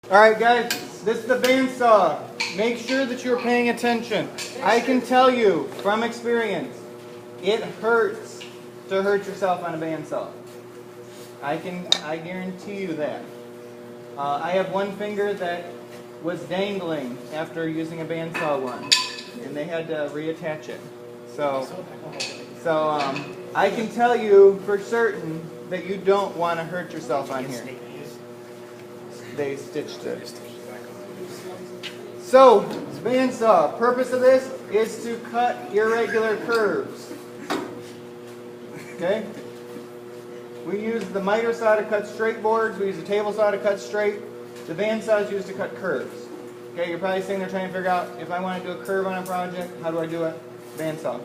Alright guys, this is the bandsaw. Make sure that you're paying attention. I can tell you from experience, it hurts to hurt yourself on a bandsaw. I guarantee you that. I have one finger that was dangling after using a bandsaw once, and they had to reattach it. So I can tell you for certain that you don't want to hurt yourself on here. They stitched it. So, bandsaw. Purpose of this is to cut irregular curves. Okay? We use the miter saw to cut straight boards. We use the table saw to cut straight. The bandsaw is used to cut curves. Okay, you're probably sitting there trying to figure out, if I want to do a curve on a project, how do I do it? Bandsaw.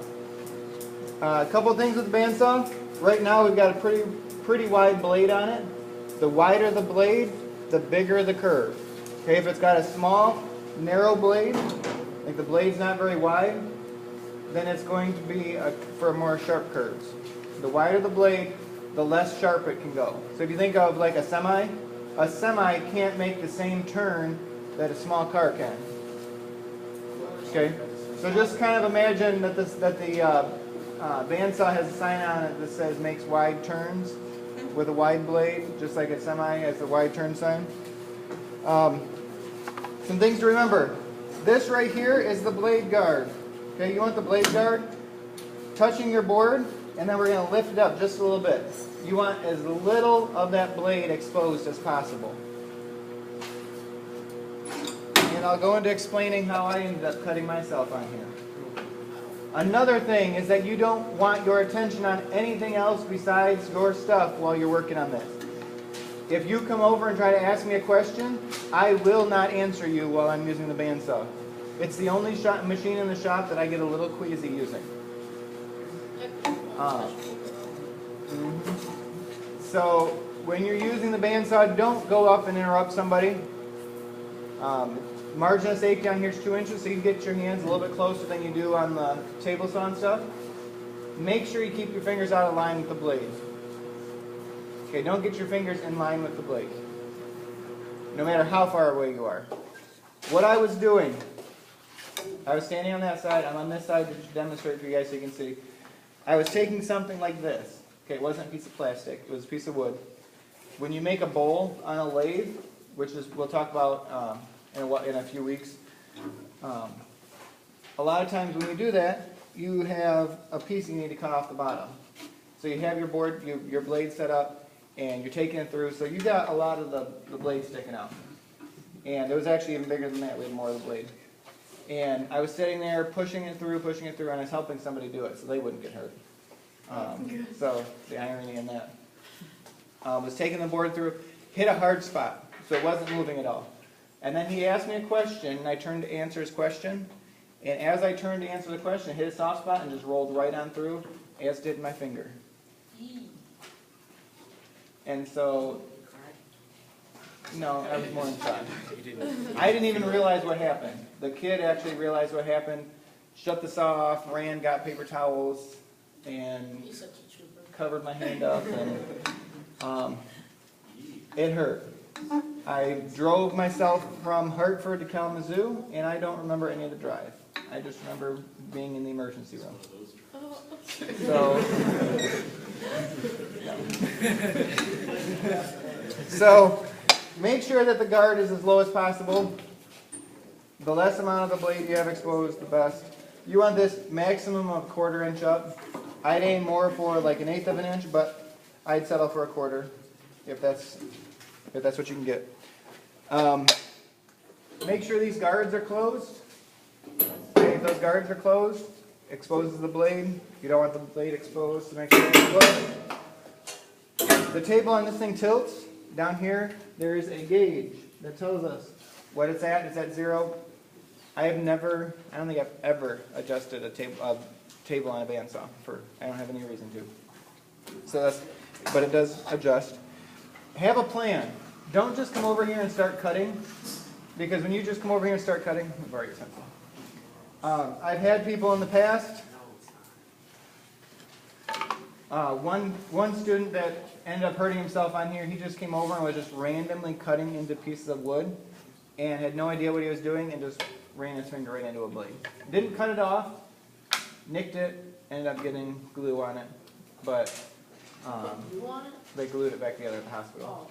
A couple things with the bandsaw. Right now we've got a pretty wide blade on it. The wider the blade, the bigger the curve. Okay, if it's got a small, narrow blade, like the blade's not very wide, then it's going to be for more sharp curves. The wider the blade, the less sharp it can go. So if you think of like a semi can't make the same turn that a small car can. Okay, so just kind of imagine that the bandsaw has a sign on it that says makes wide turns with a wide blade, just like a semi has the wide turn sign. Some things to remember. This right here is the blade guard. Okay, you want the blade guard touching your board, and then we're going to lift it up just a little bit. You want as little of that blade exposed as possible. And I'll go into explaining how I ended up cutting myself on here. Another thing is that you don't want your attention on anything else besides your stuff while you're working on this. If you come over and try to ask me a question, I will not answer you while I'm using the bandsaw. It's the only machine in the shop that I get a little queasy using. So when you're using the bandsaw, don't go up and interrupt somebody. Margin of safety on here is 2 inches, so you can get your hands a little bit closer than you do on the table saw and stuff. Make sure you keep your fingers out of line with the blade. Okay, don't get your fingers in line with the blade, no matter how far away you are. What I was doing, I was standing on that side, I'm on this side to demonstrate for you guys so you can see. I was taking something like this. Okay, it wasn't a piece of plastic, it was a piece of wood. When you make a bowl on a lathe, which is we'll talk about in a few weeks, a lot of times when you do that, you have a piece you need to cut off the bottom. So you have your board, your blade set up, and you're taking it through, so you got a lot of the blade sticking out. And it was actually even bigger than that, we had more of the blade. And I was sitting there pushing it through, and I was helping somebody do it so they wouldn't get hurt. So the irony in that. Was taking the board through, hit a hard spot, so it wasn't moving at all. And then he asked me a question, and I turned to answer his question. And as I turned to answer the question, it hit a soft spot and just rolled right on through, as did my finger. And so, no, I was more in shock. I didn't even realize what happened. The kid actually realized what happened, shut the saw off, ran, got paper towels, and covered my hand up, and it hurt. I drove myself from Hartford to Kalamazoo, and I don't remember any of the drive. I just remember being in the emergency room. So make sure that the guard is as low as possible. The less amount of the blade you have exposed, the best. You want this maximum of 1/4 inch up. I'd aim more for like 1/8 of an inch, but I'd settle for 1/4 if that's what you can get. Make sure these guards are closed. Okay, if those guards are closed, exposes the blade. You don't want the blade exposed, so make sure it's closed. The table on this thing tilts. Down here, there is a gauge that tells us what it's at. It's at 0. I don't think I've ever adjusted a table on a bandsaw. I don't have any reason to. But it does adjust. Have a plan. Don't just come over here and start cutting, because when you just come over here and start cutting, I've already said so. I've had people in the past One student that ended up hurting himself on here, he just came over and was just randomly cutting into pieces of wood and had no idea what he was doing and just ran his finger right into a blade. Didn't cut it off, nicked it, ended up getting glue on it, but they glued it back together at the hospital.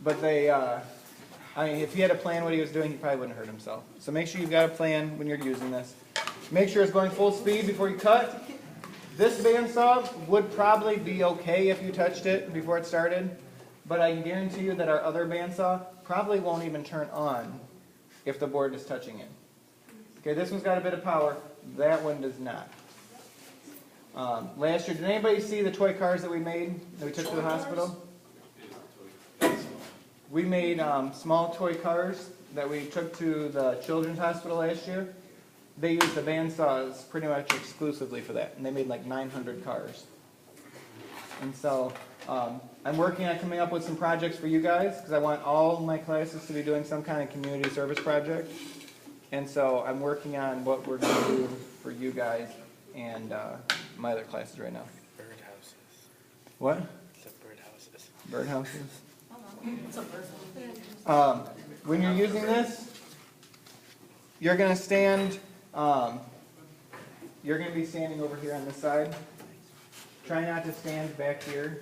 But they, I mean, if he had a plan what he was doing, he probably wouldn't hurt himself. So make sure you've got a plan when you're using this. Make sure it's going full speed before you cut. This bandsaw would probably be okay if you touched it before it started, but I can guarantee you that our other bandsaw probably won't even turn on if the board is touching it. Okay, this one's got a bit of power. That one does not. Last year, did anybody see the toy cars that we made, that we took to the hospital? We made small toy cars that we took to the children's hospital last year. They used the bandsaws pretty much exclusively for that, and they made like 900 cars. And so I'm working on coming up with some projects for you guys, because I want all my classes to be doing some kind of community service project. And so I'm working on what we're going to do for you guys and my other classes right now. Birdhouses. What? The birdhouses. Birdhouses. When you're using this, you're going to stand, you're going to be standing over here on this side. Try not to stand back here.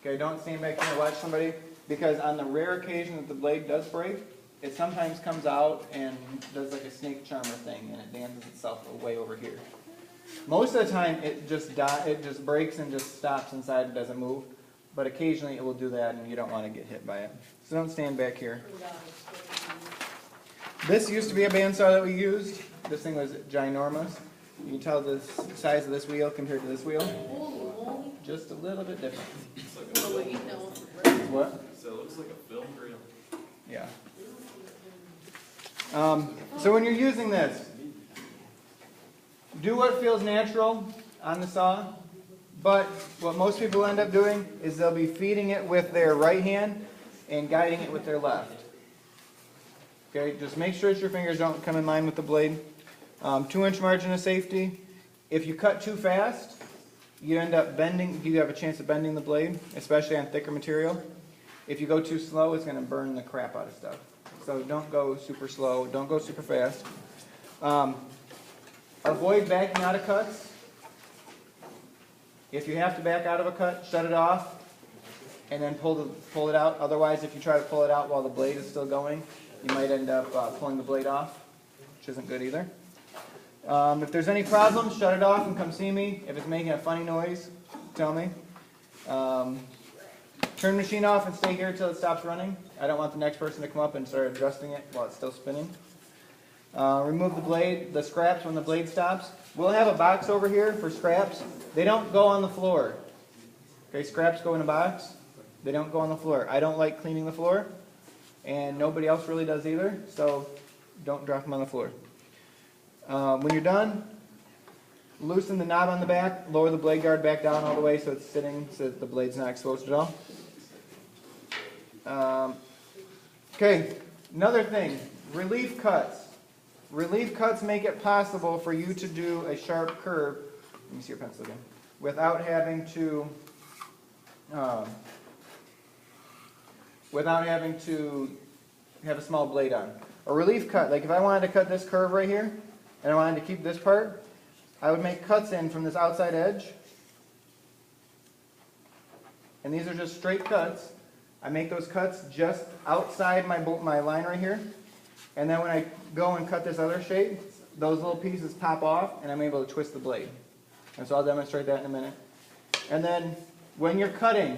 Okay, don't stand back here and watch somebody, because on the rare occasion that the blade does break, it sometimes comes out and does like a snake charmer thing, and it dances itself way over here. Most of the time, it just breaks and just stops inside and doesn't move. But occasionally, it will do that, and you don't want to get hit by it. So don't stand back here. This used to be a bandsaw that we used. This thing was ginormous. You can tell the size of this wheel compared to this wheel. Just a little bit different. What? So it looks like a film reel. Yeah. So when you're using this, do what feels natural on the saw, but what most people end up doing is they'll be feeding it with their right hand and guiding it with their left. Okay, just make sure that your fingers don't come in line with the blade. 2-inch margin of safety. If you cut too fast, you end up bending, you have a chance of bending the blade, especially on thicker material. If you go too slow, it's going to burn the crap out of stuff. So don't go super slow, don't go super fast. Avoid backing out of cuts. If you have to back out of a cut, shut it off and then pull it out. Otherwise, if you try to pull it out while the blade is still going, you might end up pulling the blade off, which isn't good either. If there's any problems, shut it off and come see me. If it's making a funny noise, tell me. Turn the machine off and stay here until it stops running. I don't want the next person to come up and start adjusting it while it's still spinning. Remove the blade, the scraps when the blade stops. We'll have a box over here for scraps. They don't go on the floor. Okay, scraps go in a box. They don't go on the floor. I don't like cleaning the floor, and nobody else really does either, so don't drop them on the floor. When you're done, loosen the knob on the back, lower the blade guard back down all the way so it's sitting, so that the blade's not exposed at all. Okay, another thing, relief cuts. Relief cuts make it possible for you to do a sharp curve, let me see your pencil again, without having to have a small blade on. A relief cut, like if I wanted to cut this curve right here, and I wanted to keep this part, I would make cuts in from this outside edge. And these are just straight cuts. I make those cuts just outside my line right here. And then when I go and cut this other shape, those little pieces pop off, and I'm able to twist the blade. And so I'll demonstrate that in a minute. And then when you're cutting,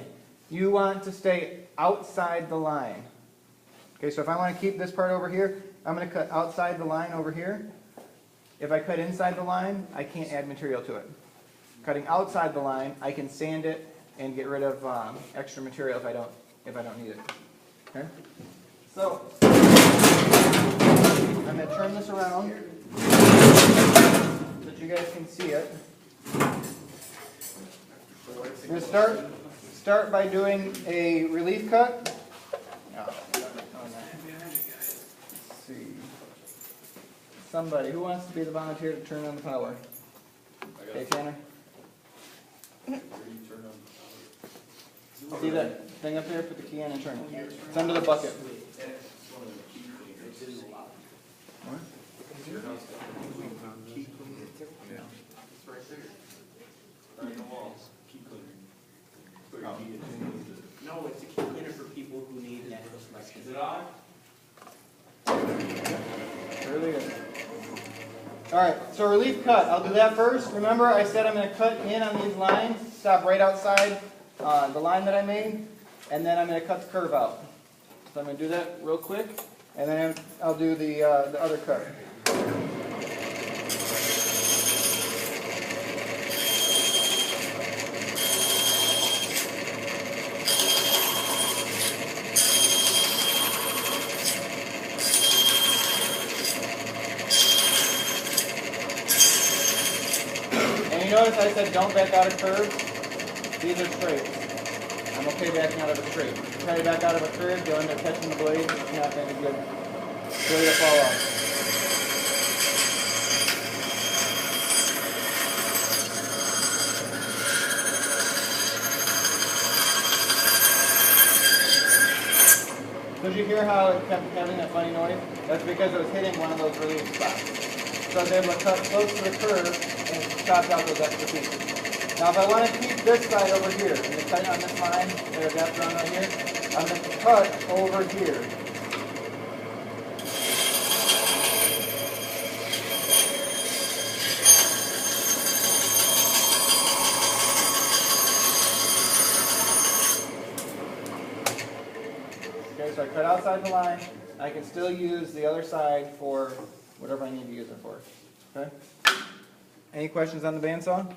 you want to stay outside the line. Okay, so if I want to keep this part over here, I'm going to cut outside the line over here. If I cut inside the line, I can't add material to it. Cutting outside the line, I can sand it and get rid of extra material if I don't need it. Okay? So I'm going to turn this around so that you guys can see it. We're going to start by doing a relief cut. Let's see. Somebody, who wants to be the volunteer to turn on the power? Okay, Tanner. that thing up there, put the key in and turn it. It's under the bucket. No, it's a key cleaner for people who need that. Is it on? Really good. Alright, so relief cut. I'll do that first. Remember I said I'm going to cut in on these lines, stop right outside the line that I made, and then I'm going to cut the curve out. So I'm going to do that real quick, and then I'll do the other cut. Notice I said don't back out of curves. These are straight. I'm okay backing out of a straight. If you try to back out of a curve, you'll end up catching the blade. It's not going to be good. It's ready to fall off. Did you hear how it kept having that funny noise? That's because it was hitting one of those relief spots. So I was able to cut close to the curve and chopped out those extra pieces. Now if I want to keep this side over here, I'm going to cut on this line that I've got drawn right here, I'm going to cut over here. Okay, so I cut outside the line. I can still use the other side for whatever I need to use it for. Okay? Any questions on the bandsaw?